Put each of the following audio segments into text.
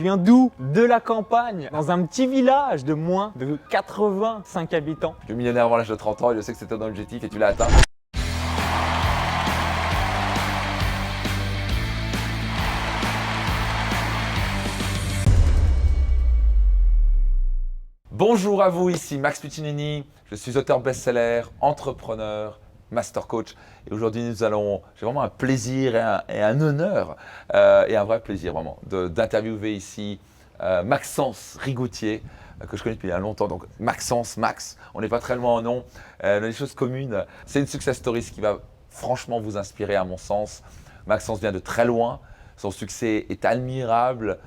viens d'où? De la campagne, dans un petit village de moins de 85 habitants. Je suis millionnaire avant l'âge de 30 ans et je sais que c'était ton objectif et tu l'as atteint. Bonjour à vous, ici Max Piccinini, je suis auteur best-seller, entrepreneur, master coach et aujourd'hui j'ai vraiment un plaisir et un honneur et un vrai plaisir vraiment d'interviewer ici Maxence Rigoutier que je connais depuis longtemps. Donc Maxence, Max, on n'est pas très loin en nom, on a des choses communes. C'est une success story qui va franchement vous inspirer à mon sens. Maxence vient de très loin, son succès est admirable,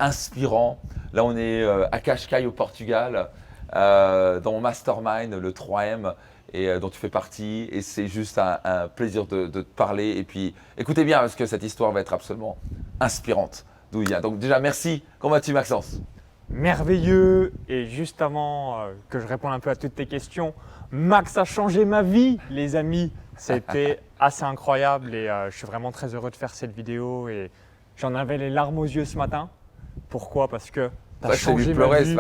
inspirant. Là, on est à Cascais au Portugal, dans mon mastermind, le 3M, et dont tu fais partie. Et c'est juste un plaisir de te parler. Et puis, écoutez bien, parce que cette histoire va être absolument inspirante d'où il vient. Donc déjà, merci. Comment vas-tu, Maxence? Merveilleux. Et juste avant que je réponde un peu à toutes tes questions, Max a changé ma vie, les amis. C'était assez incroyable et je suis vraiment très heureux de faire cette vidéo. Et j'en avais les larmes aux yeux ce matin. Pourquoi? Parce que tu as changé ma vie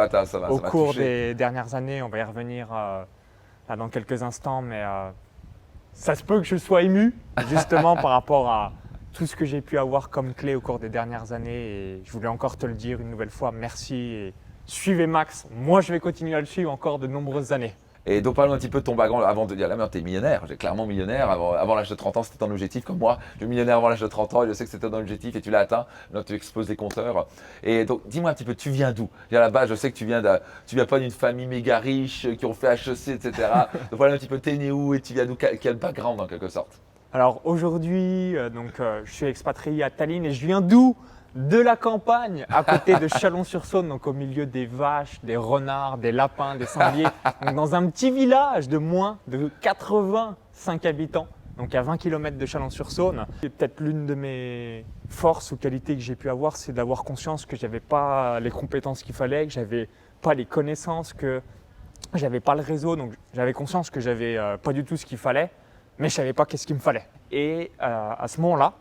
au cours des dernières années. On va y revenir là dans quelques instants, mais ça se peut que je sois ému justement par rapport à tout ce que j'ai pu avoir comme clé au cours des dernières années. Et je voulais encore te le dire une nouvelle fois, merci et suivez Max. Moi, je vais continuer à le suivre encore de nombreuses années. Et donc, parlons un petit peu de ton background avant de dire, là, tu es millionnaire. J'ai clairement millionnaire. Avant l'âge de 30 ans, c'était ton objectif comme moi. Je suis millionnaire avant l'âge de 30 ans et je sais que c'était ton objectif et tu l'as atteint. Maintenant, tu exploses les compteurs. Et donc, dis-moi un petit peu, tu viens d'où? À la base, je sais que tu viens pas d'une famille méga riche qui ont fait HEC, etc. Donc, voilà un petit peu, t'es né où et tu viens d'où? Quel background en quelque sorte? Alors aujourd'hui, je suis expatrié à Tallinn et je viens d'où? De la campagne, à côté de Chalon-sur-Saône, donc au milieu des vaches, des renards, des lapins, des sangliers, donc dans un petit village de moins de 85 habitants, donc à 20 km de Chalon-sur-Saône. Et peut-être l'une de mes forces ou qualités que j'ai pu avoir, c'est d'avoir conscience que je n'avais pas les compétences qu'il fallait, que je n'avais pas les connaissances, que je n'avais pas le réseau, donc j'avais conscience que j'avais pas du tout ce qu'il fallait, mais je ne savais pas qu'est-ce qu'il me fallait. Et à ce moment-là,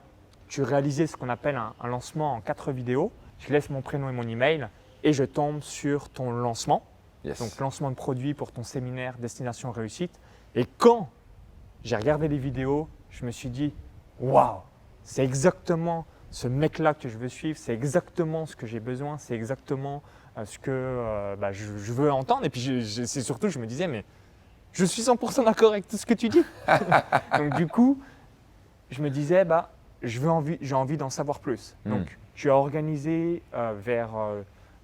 je réalisais ce qu'on appelle un lancement en 4 vidéos. Je laisse mon prénom et mon email et je tombe sur ton lancement. Yes. Donc lancement de produit pour ton séminaire Destination Réussite. Et quand j'ai regardé les vidéos, je me suis dit waouh, c'est exactement ce mec-là que je veux suivre, c'est exactement ce que j'ai besoin, c'est exactement ce que je veux entendre. Et puis c'est surtout, je me disais, mais je suis 100% d'accord avec tout ce que tu dis. Donc du coup, je me disais, j'ai envie d'en savoir plus. Donc, tu as organisé vers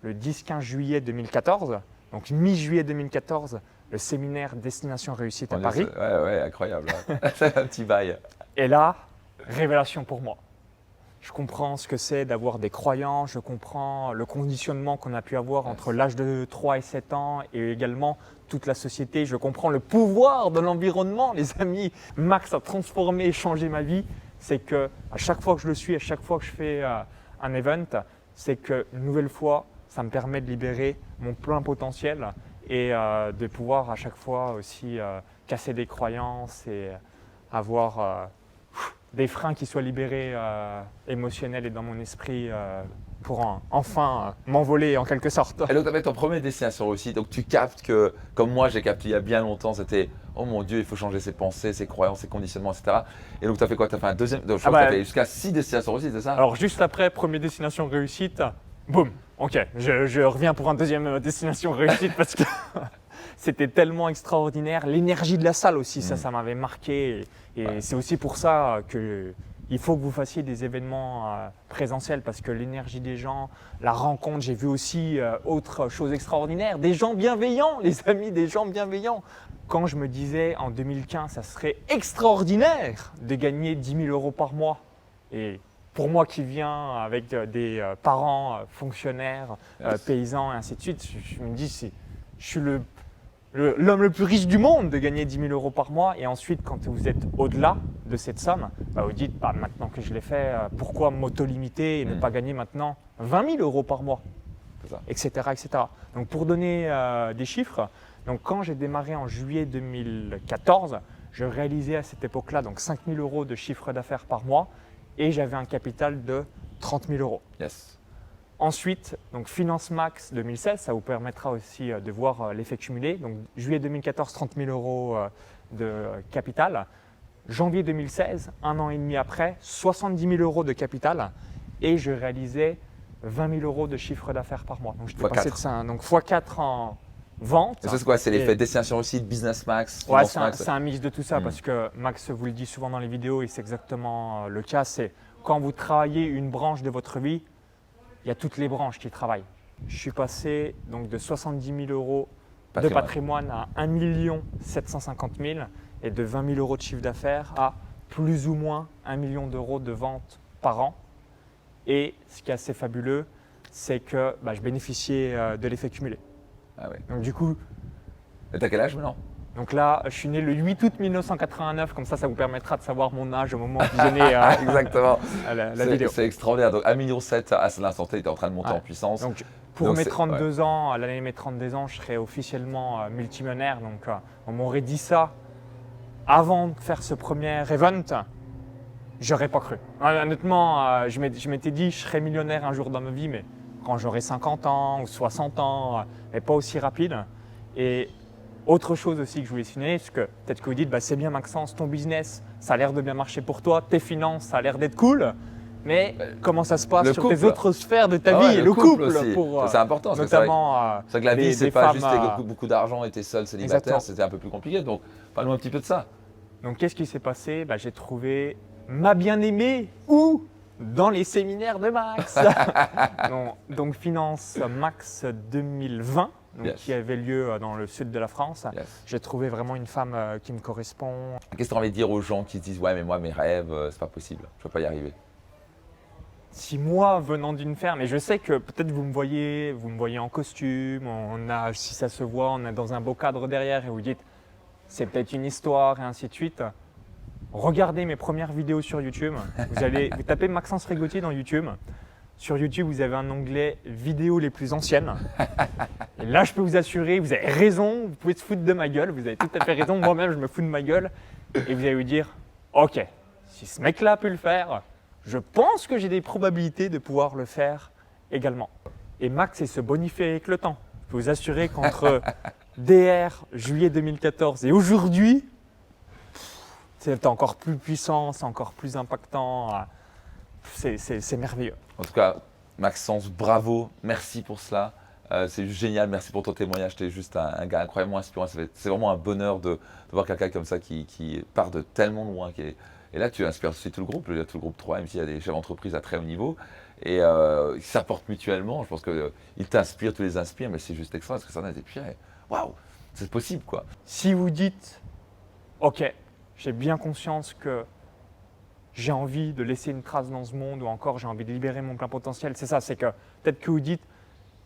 le 10-15 juillet 2014, donc mi-juillet 2014, le séminaire Destination Réussite à Paris. Ouais, incroyable. C'est un petit bail. Et là, révélation pour moi. Je comprends ce que c'est d'avoir des croyances, je comprends le conditionnement qu'on a pu avoir entre l'âge de 3 et 7 ans et également toute la société. Je comprends le pouvoir de l'environnement, les amis. Max a transformé et changé ma vie. C'est qu'à chaque fois que je le suis, à chaque fois que je fais un event, c'est qu'une nouvelle fois, ça me permet de libérer mon plein potentiel et de pouvoir à chaque fois aussi casser des croyances et avoir des freins qui soient libérés émotionnels et dans mon esprit pour enfin m'envoler en quelque sorte. Et donc, tu avais ton premier Destination Réussite. Donc, tu captes que, comme moi, j'ai capté il y a bien longtemps, c'était oh mon Dieu, il faut changer ses pensées, ses croyances, ses conditionnements, etc. Et donc, tu as fait quoi? Tu as fait un deuxième. Donc, je crois que tu as fait jusqu'à 6 Destinations Réussite, c'est ça? Alors, juste après, premier Destination Réussite, boum, ok, je reviens pour un deuxième Destination Réussite parce que c'était tellement extraordinaire. L'énergie de la salle aussi, ça m'avait marqué. Et c'est aussi pour ça qu'il faut que vous fassiez des événements présentiels parce que l'énergie des gens, la rencontre, j'ai vu aussi autre chose extraordinaire, des gens bienveillants, les amis, des gens bienveillants. Quand je me disais en 2015, ça serait extraordinaire de gagner 10 000 € par mois. Et pour moi qui viens avec des parents fonctionnaires, paysans et ainsi de suite, je me dis, je suis l'homme le plus riche du monde de gagner 10 000 € par mois. Et ensuite, quand vous êtes au-delà de cette somme, vous dites, maintenant que je l'ai fait, pourquoi m'auto-limiter et ne pas gagner maintenant 20 000 € par mois, etc., etc. Donc pour donner des chiffres, donc quand j'ai démarré en juillet 2014, je réalisais à cette époque-là 5 000 € de chiffre d'affaires par mois et j'avais un capital de 30 000 €. Yes. Ensuite, donc Finance Max 2016, ça vous permettra aussi de voir l'effet cumulé. Donc juillet 2014, 30 000 euros de capital. Janvier 2016, un an et demi après, 70 000 euros de capital et je réalisais 20 000 euros de chiffre d'affaires par mois. Donc je passé de ça, donc x4 en vente. Et ça, c'est quoi? C'est l'effet destination réussite, Business Max, Ouais, Finance Max? c'est un mix de tout ça parce que Max vous le dit souvent dans les vidéos et c'est exactement le cas. C'est quand vous travaillez une branche de votre vie, il y a toutes les branches qui travaillent. Je suis passé donc de 70 000 euros de patrimoine à 1 750 000 et de 20 000 euros de chiffre d'affaires à plus ou moins 1 million d'euros de ventes par an. Et ce qui est assez fabuleux, c'est que je bénéficiais de l'effet cumulé. Ah ouais. Donc du coup… Et t'as quel âge maintenant? Donc là, je suis né le 8 août 1989, comme ça vous permettra de savoir mon âge au moment où vous visionnez Exactement. la vidéo. C'est extraordinaire. Donc 1,7 million à l'instant T, tu es en train de monter en puissance. Donc pour mes 32 ans, à l'année de mes 32 ans, je serai officiellement multimillionnaire. Donc on m'aurait dit ça avant de faire ce premier event, j'aurais pas cru. Honnêtement, je m'étais dit je serai millionnaire un jour dans ma vie, mais quand j'aurai 50 ans ou 60 ans, mais pas aussi rapide. Et autre chose aussi que je voulais signaler, parce que peut-être que vous dites c'est bien Maxence, ton business, ça a l'air de bien marcher pour toi, tes finances, ça a l'air d'être cool, mais comment ça se passe sur tes autres sphères de ta vie, le couple aussi. C'est important, notamment c'est que la vie, c'est pas juste femmes, beaucoup d'argent et t'es seul célibataire, c'était un peu plus compliqué, donc parle-nous un petit peu de ça. Donc qu'est-ce qui s'est passé? J'ai trouvé ma bien-aimée où? Dans les séminaires de Max. donc Finance Max 2020. Donc, qui avait lieu dans le sud de la France. J'ai trouvé vraiment une femme qui me correspond. Qu'est-ce que tu as envie de dire aux gens qui se disent « Ouais, mais moi, mes rêves, c'est pas possible, je peux pas y arriver ». Si moi, venant d'une ferme, et je sais que peut-être vous me voyez en costume, si ça se voit, on est dans un beau cadre derrière et vous dites « c'est peut-être une histoire » et ainsi de suite. Regardez mes premières vidéos sur YouTube. Vous tapez Maxence Rigotier dans YouTube. Sur YouTube, vous avez un onglet vidéos les plus anciennes. Et là, je peux vous assurer, vous avez raison, vous pouvez se foutre de ma gueule, vous avez tout à fait raison, moi-même, je me fous de ma gueule. Et vous allez vous dire, ok, si ce mec-là peut le faire, je pense que j'ai des probabilités de pouvoir le faire également. Et Max, il se bonifie avec le temps. Je peux vous assurer qu'entre DR, juillet 2014 et aujourd'hui, c'est encore plus puissant, c'est encore plus impactant. C'est merveilleux. En tout cas, Maxence, bravo, merci pour cela. C'est juste génial, merci pour ton témoignage. Tu es juste un gars incroyablement inspirant. C'est vraiment un bonheur de voir quelqu'un comme ça qui part de tellement loin. Et là, tu inspires aussi tout le groupe. Il y a tout le groupe 3, même s'il y a des chefs d'entreprise à très haut niveau. Et ils s'apportent mutuellement. Je pense qu'ils t'inspirent, tu les inspires, mais c'est juste extra parce que ça en a des puis waouh, c'est possible quoi. Si vous dites, ok, j'ai bien conscience que j'ai envie de laisser une trace dans ce monde ou encore j'ai envie de libérer mon plein potentiel. C'est ça, c'est que peut-être que vous dites,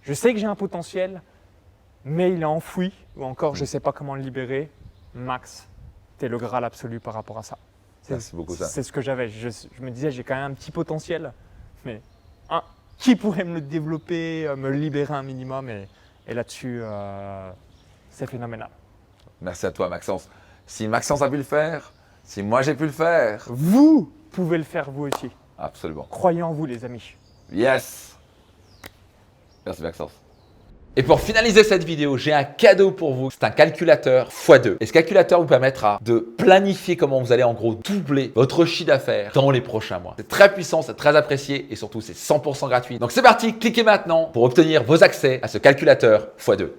je sais que j'ai un potentiel, mais il est enfoui ou encore je ne sais pas comment le libérer. Max, tu es le Graal absolu par rapport à ça. Merci beaucoup ça. C'est ce que j'avais. Je me disais, j'ai quand même un petit potentiel, mais qui pourrait me le développer, me le libérer un minimum et là-dessus, c'est phénoménal. Merci à toi Maxence. Si Maxence a pu le faire, si moi j'ai pu le faire, vous pouvez le faire vous aussi. Absolument. Croyez en vous les amis. Yes. Merci Maxence. Et pour finaliser cette vidéo, j'ai un cadeau pour vous. C'est un calculateur x2. Et ce calculateur vous permettra de planifier comment vous allez en gros doubler votre chiffre d'affaires dans les prochains mois. C'est très puissant, c'est très apprécié et surtout c'est 100% gratuit. Donc c'est parti, cliquez maintenant pour obtenir vos accès à ce calculateur x2.